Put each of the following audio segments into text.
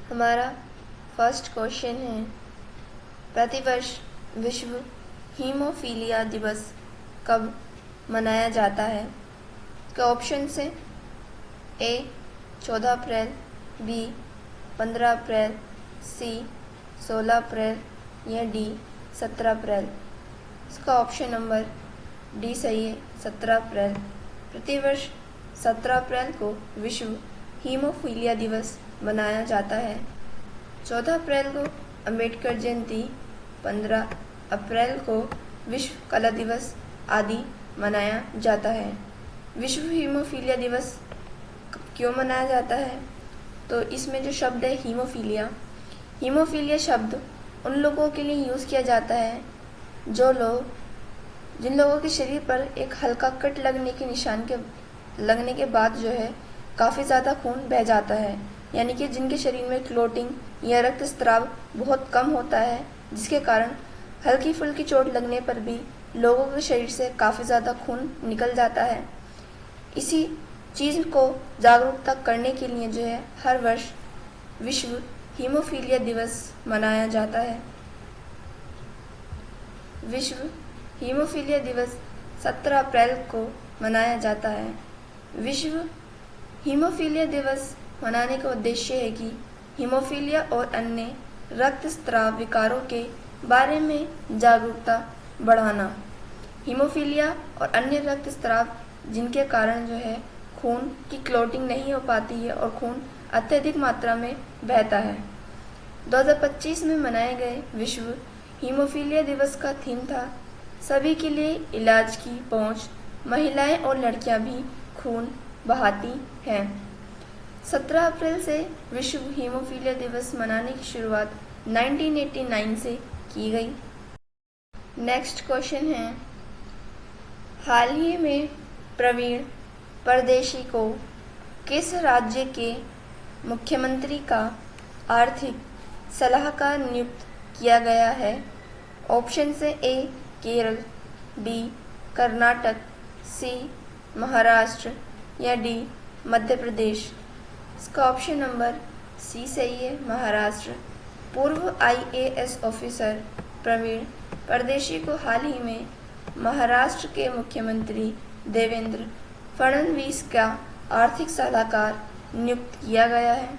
हमारा first question है, प्रतिवर्ष विश्व हीमोफीलिया दिवस कब मनाया जाता है? इसके ऑप्शन से ए 14 अप्रैल, बी 15 अप्रैल, सी 16 अप्रैल या डी 17 अप्रैल। इसका ऑप्शन नंबर डी सही है, 17 अप्रैल। प्रतिवर्ष 17 अप्रैल को विश्व हीमोफीलिया दिवस मनाया जाता है। 14 अप्रैल को अंबेडकर जयंती, 15 अप्रैल को विश्व कला दिवस आदि मनाया जाता है। विश्व हीमोफीलिया दिवस क्यों मनाया जाता है? तो इसमें जो शब्द है हीमोफीलिया शब्द उन लोगों के लिए यूज़ किया जाता है जिन लोगों के शरीर पर एक हल्का कट लगने के निशान के लगने के बाद जो है काफ़ी ज़्यादा खून बह जाता है, यानी कि जिनके शरीर में क्लोटिंग या रक्तस्राव बहुत कम होता है, जिसके कारण हल्की फुल्की चोट लगने पर भी लोगों के शरीर से काफ़ी ज़्यादा खून निकल जाता है। इसी चीज़ को जागरूकता करने के लिए जो है हर वर्ष विश्व हीमोफीलिया दिवस मनाया जाता है। विश्व हीमोफीलिया दिवस 17 अप्रैल को मनाया जाता है। विश्व हीमोफीलिया दिवस मनाने का उद्देश्य है कि हीमोफीलिया और अन्य रक्तस्राव विकारों के बारे में जागरूकता बढ़ाना। हीमोफीलिया और अन्य रक्तस्राव जिनके कारण जो है खून की क्लॉटिंग नहीं हो पाती है और खून अत्यधिक मात्रा में बहता है। 2025 में मनाए गए विश्व हीमोफीलिया दिवस का थीम था, सभी के लिए इलाज की पहुंच, महिलाएं और लड़कियां भी खून बहाती हैं। 17 अप्रैल से विश्व हीमोफीलिया दिवस मनाने की शुरुआत 1989 से की गई। नेक्स्ट क्वेश्चन है, हाल ही में प्रवीण परदेशी को किस राज्य के मुख्यमंत्री का आर्थिक सलाहकार नियुक्त किया गया है? ऑप्शन से ए केरल, बी कर्नाटक, सी महाराष्ट्र या डी मध्य प्रदेश। इसका ऑप्शन नंबर सी सही है, महाराष्ट्र। पूर्व IAS ऑफिसर प्रवीण परदेशी को हाल ही में महाराष्ट्र के मुख्यमंत्री देवेंद्र फडणवीस का आर्थिक सलाहकार नियुक्त किया गया है।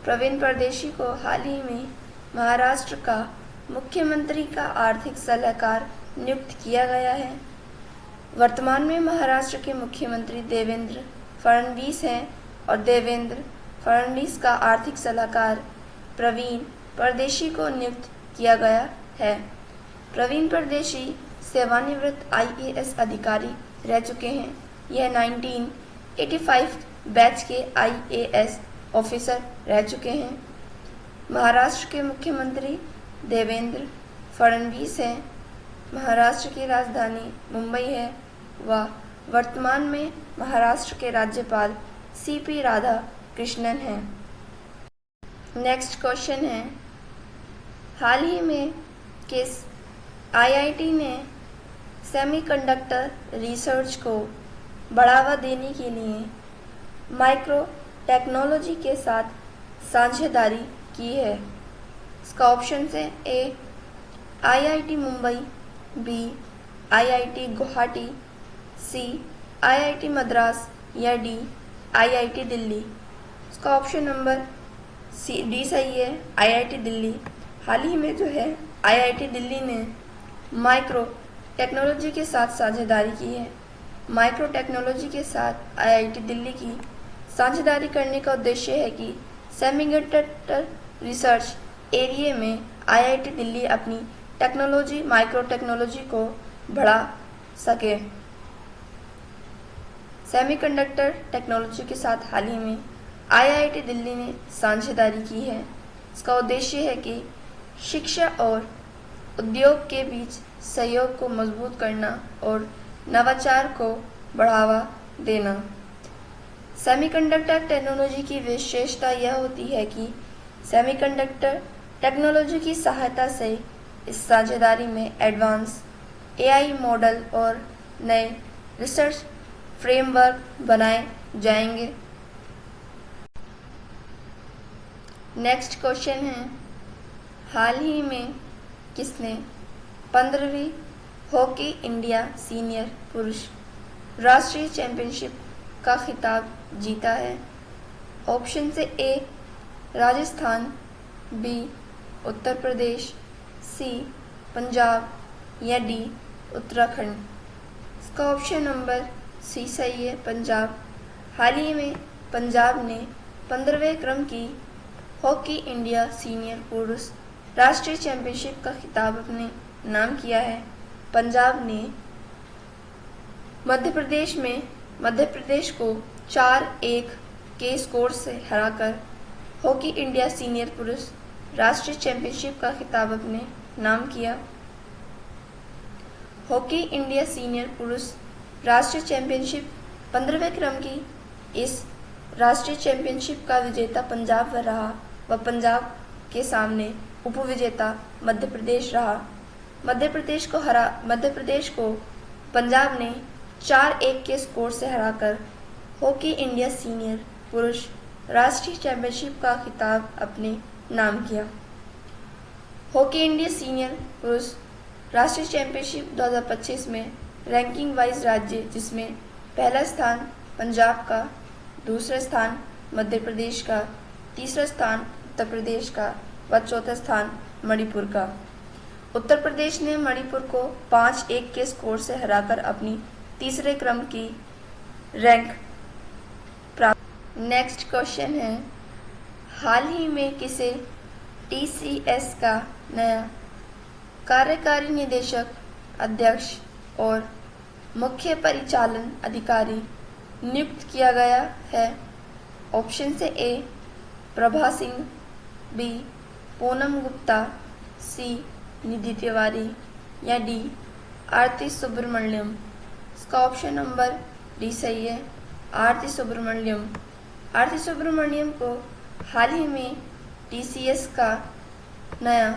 प्रवीण परदेशी को हाल ही में महाराष्ट्र का मुख्यमंत्री का आर्थिक सलाहकार नियुक्त किया गया है। वर्तमान में महाराष्ट्र के मुख्यमंत्री देवेंद्र फडणवीस हैं और देवेंद्र फडणवीस का आर्थिक सलाहकार प्रवीण परदेशी को नियुक्त किया गया है। प्रवीण परदेशी सेवानिवृत्त IAS अधिकारी रह चुके हैं। यह 1985 बैच के IAS ऑफिसर रह चुके हैं। महाराष्ट्र के मुख्यमंत्री देवेंद्र फडणवीस हैं। महाराष्ट्र की राजधानी मुंबई है। वह वर्तमान में महाराष्ट्र के राज्यपाल CP राधाकृष्णन हैं। नेक्स्ट क्वेश्चन है, हाल ही में किस IIT ने सेमीकंडक्टर रिसर्च को बढ़ावा देने के लिए माइक्रो टेक्नोलॉजी के साथ साझेदारी की है? इसका ऑप्शन से A IIT Mumbai, B IIT Guwahati, C IIT Madras या डी IIT दिल्ली। इसका ऑप्शन नंबर डी सही है, IIT दिल्ली। हाल ही में जो है IIT दिल्ली ने माइक्रो टेक्नोलॉजी के साथ साझेदारी की है। माइक्रो टेक्नोलॉजी के साथ IIT दिल्ली की साझेदारी करने का उद्देश्य है कि सेमीकंडक्टर रिसर्च एरिया में IIT दिल्ली अपनी टेक्नोलॉजी माइक्रो टेक्नोलॉजी को बढ़ा सके। सेमीकंडक्टर टेक्नोलॉजी के साथ हाल ही में IIT दिल्ली ने साझेदारी की है। इसका उद्देश्य है कि शिक्षा और उद्योग के बीच सहयोग को मजबूत करना और नवाचार को बढ़ावा देना। सेमीकंडक्टर टेक्नोलॉजी की विशेषता यह होती है कि सेमीकंडक्टर टेक्नोलॉजी की सहायता से इस साझेदारी में एडवांस AI मॉडल और नए रिसर्च फ्रेमवर्क बनाए जाएंगे। नेक्स्ट क्वेश्चन है, हाल ही में किसने 15वीं हॉकी इंडिया सीनियर पुरुष राष्ट्रीय चैंपियनशिप का खिताब जीता है? ऑप्शन से ए राजस्थान, बी उत्तर प्रदेश, सी पंजाब या डी उत्तराखंड। इसका ऑप्शन नंबर सी सही है, पंजाब। हाल ही में पंजाब ने 15वें क्रम की हॉकी इंडिया सीनियर पुरुष राष्ट्रीय चैंपियनशिप का खिताब अपने नाम किया है। पंजाब ने मध्य प्रदेश को 4-1 के स्कोर से हराकर हॉकी इंडिया सीनियर पुरुष राष्ट्रीय चैंपियनशिप का खिताब अपने नाम किया। हॉकी इंडिया सीनियर पुरुष राष्ट्रीय चैंपियनशिप 15वें क्रम की इस राष्ट्रीय चैंपियनशिप का विजेता पंजाब रहा व पंजाब के सामने उपविजेता मध्य प्रदेश रहा। मध्य प्रदेश को पंजाब ने 4-1 के स्कोर से हराकर हॉकी इंडिया सीनियर पुरुष राष्ट्रीय चैंपियनशिप का खिताब अपने नाम किया। हॉकी इंडिया सीनियर पुरुष राष्ट्रीय चैंपियनशिप 2025 में रैंकिंग वाइज राज्य, जिसमें पहला स्थान पंजाब का, दूसरा स्थान मध्य प्रदेश का, तीसरा स्थान उत्तर प्रदेश का व चौथा स्थान मणिपुर का। उत्तर प्रदेश ने मणिपुर को 5-1 के स्कोर से हराकर अपनी तीसरे क्रम की रैंक प्राप्त। नेक्स्ट क्वेश्चन है, हाल ही में किसे TCS का नया कार्यकारी निदेशक, अध्यक्ष और मुख्य परिचालन अधिकारी नियुक्त किया गया है? ऑप्शन से ए प्रभा सिंह, बी पूनम गुप्ता, सी निधि तिवारी या डी आरती सुब्रमण्यम। इसका ऑप्शन नंबर डी सही है, आरती सुब्रमण्यम। आरती सुब्रमण्यम को हाल ही में TCS का नया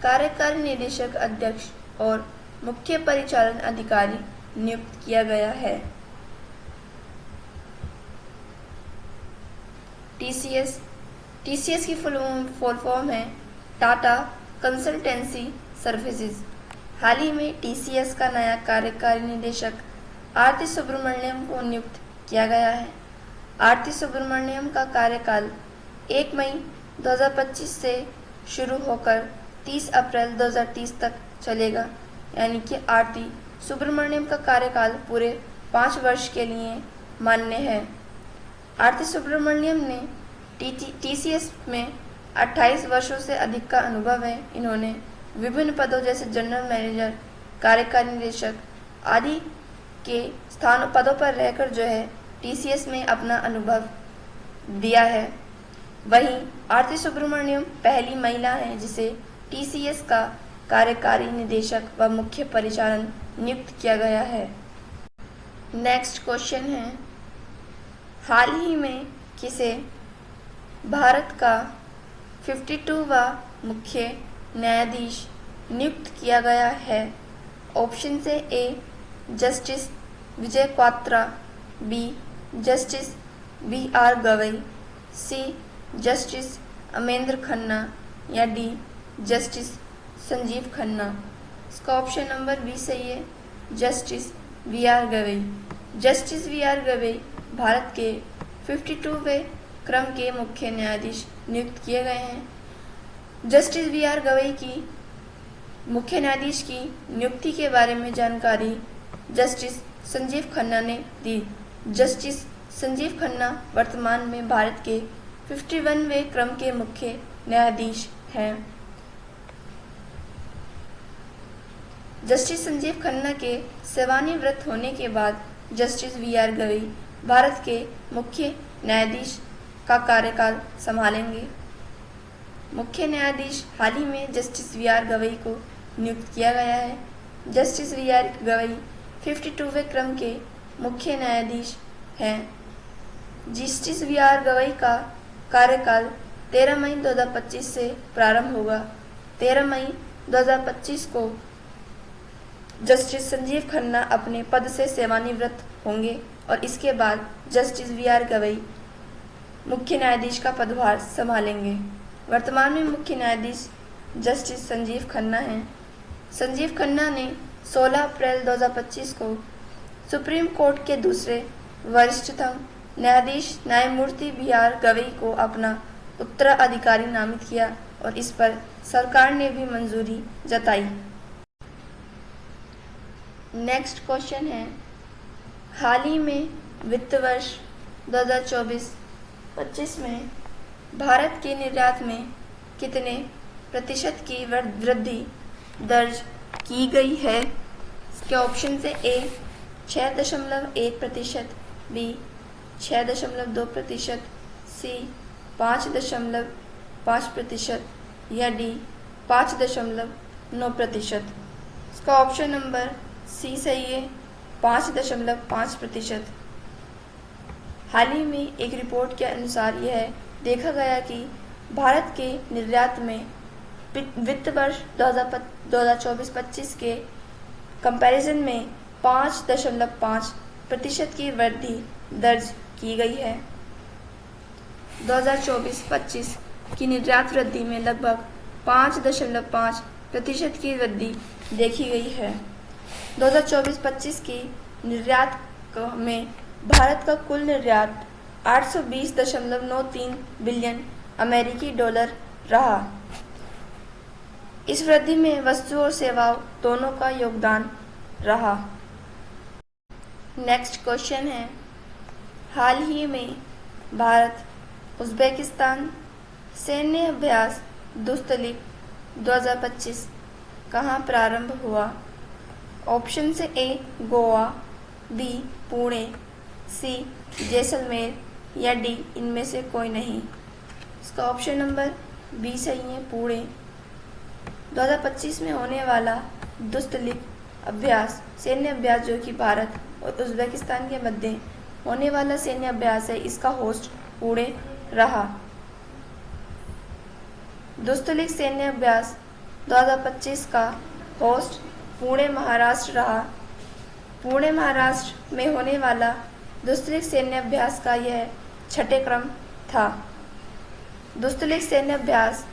कार्यकारी निदेशक, अध्यक्ष और मुख्य परिचालन अधिकारी नियुक्त किया गया है। TCS की फुल फॉर्म है टाटा कंसल्टेंसी सर्विसेज। हाल ही में TCS का नया कार्यकारी निदेशक आरती सुब्रमण्यम को नियुक्त किया गया है। आरती सुब्रमण्यम का कार्यकाल 1 मई 2025 से शुरू होकर 30 अप्रैल 2030 तक चलेगा, यानी कि आरती सुब्रमण्यम का कार्यकाल पूरे 5 वर्ष के लिए मान्य है। आरती सुब्रमण्यम ने TCS में 28 वर्षों से अधिक का अनुभव है। इन्होंने विभिन्न पदों जैसे जनरल मैनेजर, कार्यकारी निदेशक आदि के पदों पर रहकर TCS में अपना अनुभव दिया है। वहीं आरती सुब्रमण्यम पहली महिला है जिसे TCS का कार्यकारी निदेशक व मुख्य परिचालन नियुक्त किया गया है। नेक्स्ट क्वेश्चन है, हाल ही में किसे भारत का 52वां मुख्य न्यायाधीश नियुक्त किया गया है? ऑप्शन से A justice Vijay Kwatra, B justice BR Gavai, C justice Amendra Khanna या डी जस्टिस संजीव खन्ना। इसका ऑप्शन नंबर बी सही है, justice BR Gavai. Justice BR Gavai Bharat के 52वें क्रम के मुख्य न्यायाधीश नियुक्त किए गए हैं। जस्टिस BR गवई की मुख्य न्यायाधीश की नियुक्ति के बारे में जानकारी जस्टिस संजीव खन्ना ने दी। जस्टिस संजीव खन्ना वर्तमान में भारत के 51वें क्रम के मुख्य न्यायाधीश हैं। जस्टिस संजीव खन्ना के सेवानिवृत्त होने के बाद जस्टिस BR गवई भारत के मुख्य न्यायाधीश का कार्यकाल संभालेंगे। मुख्य न्यायाधीश हाल ही में जस्टिस BR गवई को नियुक्त किया गया है। जस्टिस BR गवई 52वें क्रम के मुख्य न्यायाधीश हैं। जस्टिस BR गवई का कार्यकाल 13 मई 2025 से प्रारंभ होगा। 13 मई 2025 को जस्टिस संजीव खन्ना अपने पद से सेवानिवृत्त होंगे और इसके बाद जस्टिस BR गवई मुख्य न्यायाधीश का पदभार संभालेंगे। वर्तमान में मुख्य न्यायाधीश जस्टिस संजीव खन्ना हैं। संजीव खन्ना ने 16 अप्रैल 2025 को सुप्रीम कोर्ट के दूसरे वरिष्ठतम न्यायाधीश न्यायमूर्ति बी.आर. गवई को अपना उत्तराधिकारी नामित किया और इस पर सरकार ने भी मंजूरी जताई। नेक्स्ट क्वेश्चन है, हाल ही में वित्त वर्ष 2024-25 में भारत के निर्यात में कितने प्रतिशत की वृद्धि दर्ज की गई है? इसके ऑप्शन से ए 6.1%, बी 6.2%, सी 5.5% या डी 5.9%। इसका ऑप्शन नंबर सी सही है, 5.5%। हाल ही में एक रिपोर्ट के अनुसार यह देखा गया कि भारत के निर्यात में वित्त वर्ष 2024-25 के कंपैरिजन में 5.5% की वृद्धि दर्ज की गई है। 2024-25 की निर्यात वृद्धि में लगभग 5.5% की वृद्धि देखी गई है। 2024-25 की निर्यात में भारत का कुल निर्यात 820.93 बिलियन अमेरिकी डॉलर रहा। इस वृद्धि में वस्तु और सेवाओं दोनों का योगदान रहा। नेक्स्ट क्वेश्चन है, हाल ही में भारत उज़्बेकिस्तान सैन्य अभ्यास दुस्तलिक 2025 कहाँ प्रारंभ हुआ? ऑप्शन से ए गोवा, बी पुणे, सी जैसलमेर या डी इनमें से कोई नहीं। इसका ऑप्शन नंबर बी सही है, पुणे। 2025 में होने वाला दुस्तलिक अभ्यास सैन्य अभ्यास जो कि भारत और उज़्बेकिस्तान के मध्य होने वाला सैन्य अभ्यास है, इसका होस्ट पुणे रहा। दुस्तलिक सैन्य अभ्यास 2025 का होस्ट पुणे महाराष्ट्र रहा। पुणे महाराष्ट्र में होने वाला दुस्तलिक सैन्य अभ्यास का यह छठे क्रम था। दुस्तलिक सैन्य अभ्यास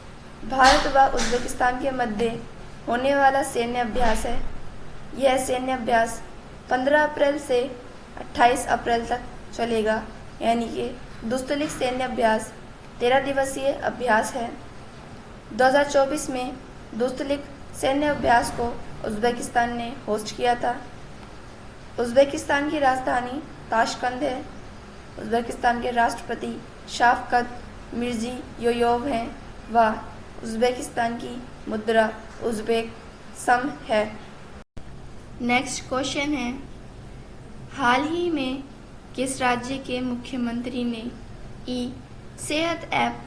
भारत व उज़्बेकिस्तान के मध्य होने वाला सैन्य अभ्यास है। यह सैन्य अभ्यास 15 अप्रैल से 28 अप्रैल तक चलेगा, यानी कि दुस्तलिक सैन्य अभ्यास 13 दिवसीय अभ्यास है। 2024 में दुस्तलिक सैन्य अभ्यास को उज़्बेकिस्तान ने होस्ट किया था। उज़्बेकिस्तान की राजधानी ताशकंद है। उज़्बेकिस्तान के राष्ट्रपति शाफकत मिर्ज़ियोयेव हैं व उज़्बेकिस्तान की मुद्रा उज़्बेक सम है। नेक्स्ट क्वेश्चन है, हाल ही में किस राज्य के मुख्यमंत्री ने ई सेहत ऐप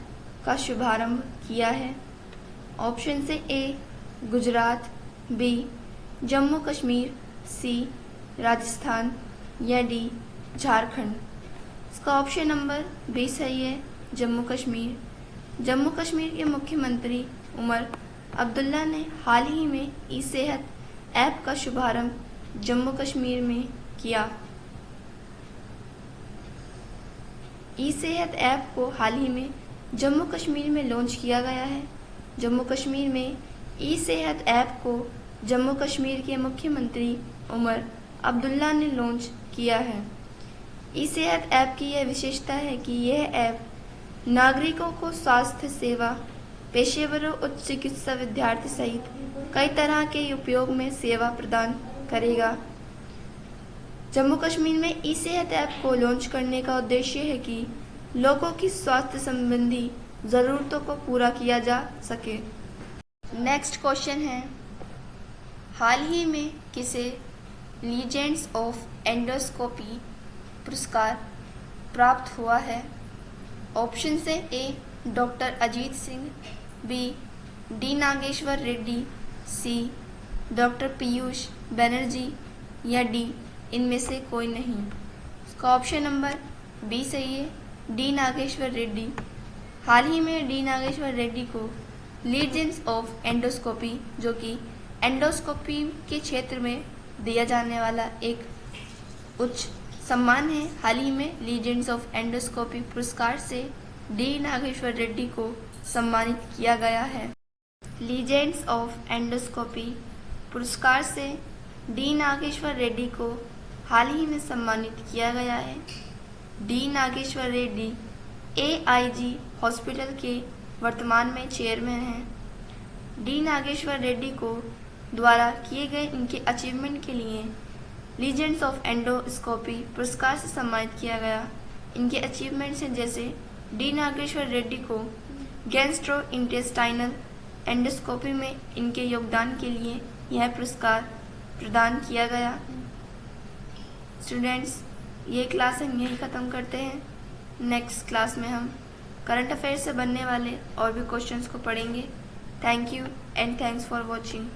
का शुभारंभ किया है? ऑप्शन से ए गुजरात, बी जम्मू कश्मीर, सी राजस्थान या डी झारखंड। इसका ऑप्शन नंबर बी सही है, जम्मू कश्मीर। जम्मू कश्मीर के मुख्यमंत्री उमर अब्दुल्ला ने हाल ही में ई सेहत ऐप का शुभारंभ जम्मू कश्मीर में किया। ई सेहत ऐप को हाल ही में जम्मू कश्मीर में लॉन्च किया गया है। जम्मू कश्मीर में ई सेहत ऐप को जम्मू कश्मीर के मुख्यमंत्री उमर अब्दुल्ला ने लॉन्च किया है। ई सेहत ऐप की यह विशेषता है कि यह ऐप नागरिकों को स्वास्थ्य सेवा पेशेवरों, उच्च चिकित्सा विद्यार्थी सहित कई तरह के उपयोग में सेवा प्रदान करेगा। जम्मू कश्मीर में ई सेहत ऐप को लॉन्च करने का उद्देश्य है कि लोगों की स्वास्थ्य संबंधी ज़रूरतों को पूरा किया जा सके। नेक्स्ट क्वेश्चन है, हाल ही में किसे लीजेंड्स ऑफ एंडोस्कोपी पुरस्कार प्राप्त हुआ है? ऑप्शन से A doctor Ajit Singh, B D Nageshwar Reddy, C doctor Piyush Banerjee या डी इनमें से कोई नहीं। इसका ऑप्शन नंबर बी सही है, डी नागेश्वर रेड्डी। हाल ही में डी नागेश्वर रेड्डी को लीजेंड्स ऑफ एंडोस्कोपी, जो कि एंडोस्कोपी के क्षेत्र में दिया जाने वाला एक उच्च सम्मान है, हाल ही में लीजेंड्स ऑफ एंडोस्कोपी पुरस्कार से डी नागेश्वर रेड्डी को सम्मानित किया गया है। लीजेंड्स ऑफ एंडोस्कोपी पुरस्कार से डी नागेश्वर रेड्डी को हाल ही में सम्मानित किया गया है। D Nageshwar Reddy AIG hospital के वर्तमान में चेयरमैन हैं। डी नागेश्वर रेड्डी को द्वारा किए गए इनके अचीवमेंट के लिए लीजेंड्स ऑफ एंडोस्कोपी पुरस्कार से सम्मानित किया गया। इनके अचीवमेंट्स हैं जैसे डी नागेश्वर रेड्डी को गैस्ट्रोइंटेस्टाइनल एंडोस्कोपी में इनके योगदान के लिए यह पुरस्कार प्रदान किया गया। स्टूडेंट्स, ये क्लास हम यहीं ख़त्म करते हैं। नेक्स्ट क्लास में हम करंट अफेयर से बनने वाले और भी क्वेश्चंस को पढ़ेंगे। Thank you and thanks for watching.